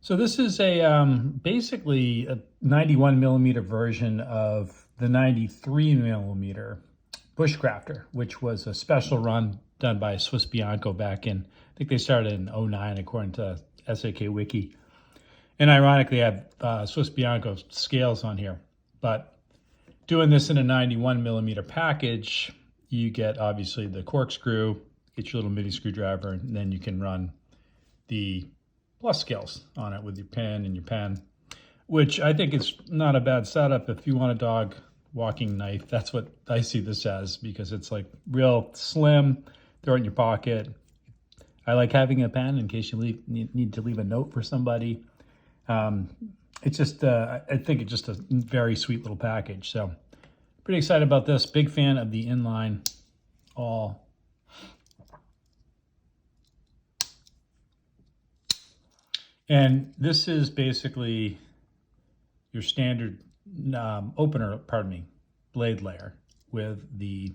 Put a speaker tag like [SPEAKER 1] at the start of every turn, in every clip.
[SPEAKER 1] So this is a basically a 91 millimeter version of the 93 millimeter Bushcrafter, which was a special run done by Swiss Bianco back in, I think they started in '09 according to SAK Wiki. And ironically, I have Swiss Bianco scales on here. But doing this in a 91 millimeter package, you get obviously the corkscrew, get your little mini screwdriver, and then you can run the plus scales on it with your pin and your pen, which I think is not a bad setup if you want a dog walking knife. That's what I see this as, because it's like real slim, throw it in your pocket. I like having a pen in case you need to leave a note for somebody. It's just, I think it's just a very sweet little package. So pretty excited about this. Big fan of the inline all. And this is basically your standard blade layer with the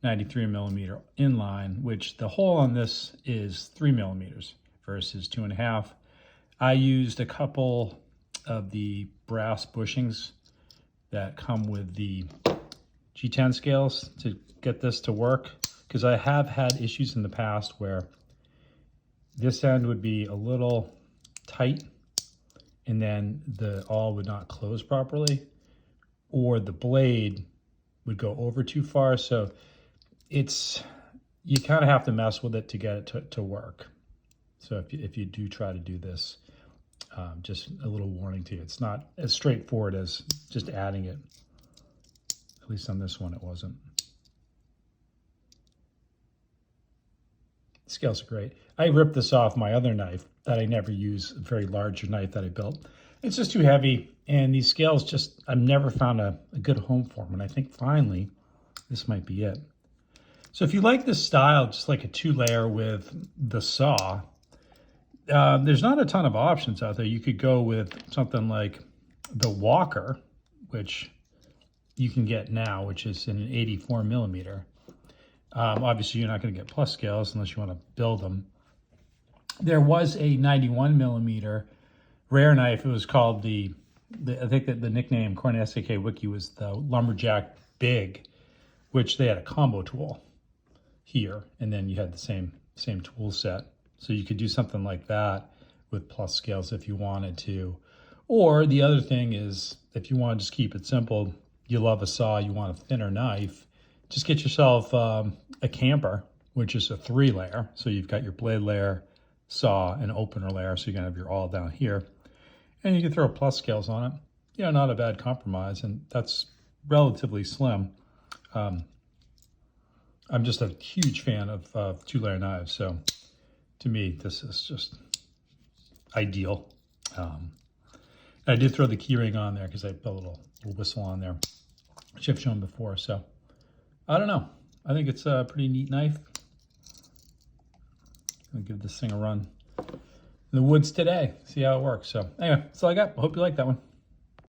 [SPEAKER 1] 93 millimeter inline, which the hole on this is 3 millimeters versus 2.5. I used a couple of the brass bushings that come with the G10 scales to get this to work, because I have had issues in the past where this end would be a little tight and then the awl would not close properly, or the blade would go over too far. So you kind of have to mess with it to get it to work. So if you do try to do this, just a little warning to you, it's not as straightforward as just adding it. At least on this one it wasn't. Scales are great. I ripped this off my other knife that I never use, a very large knife that I built. It's just too heavy, and these scales just, I've never found a good home for them, and I think finally this might be it. So if you like this style, just like a 2-layer with the saw, there's not a ton of options out there. You could go with something like the Walker, which you can get now, which is in an 84 millimeter. Obviously, you're not going to get plus scales unless you want to build them. There was a 91 millimeter rare knife. It was called I think that the nickname according to SAK Wiki was the Lumberjack Big, which they had a combo tool here, and then you had the same tool set. So you could do something like that with plus scales if you wanted to. Or the other thing is, if you want to just keep it simple, you love a saw, you want a thinner knife, just get yourself a camper, which is a 3-layer. So you've got your blade layer, saw, and opener layer. So you're gonna have your awl down here. And you can throw plus scales on it. Yeah, not a bad compromise, and that's relatively slim. I'm just a huge fan of 2-layer knives. So to me, this is just ideal. I did throw the key ring on there because I put a little whistle on there, which I've shown before. So I don't know. I think it's a pretty neat knife. I'll give this thing a run in the woods today, see how it works. So anyway, that's all I got. I hope you like that one.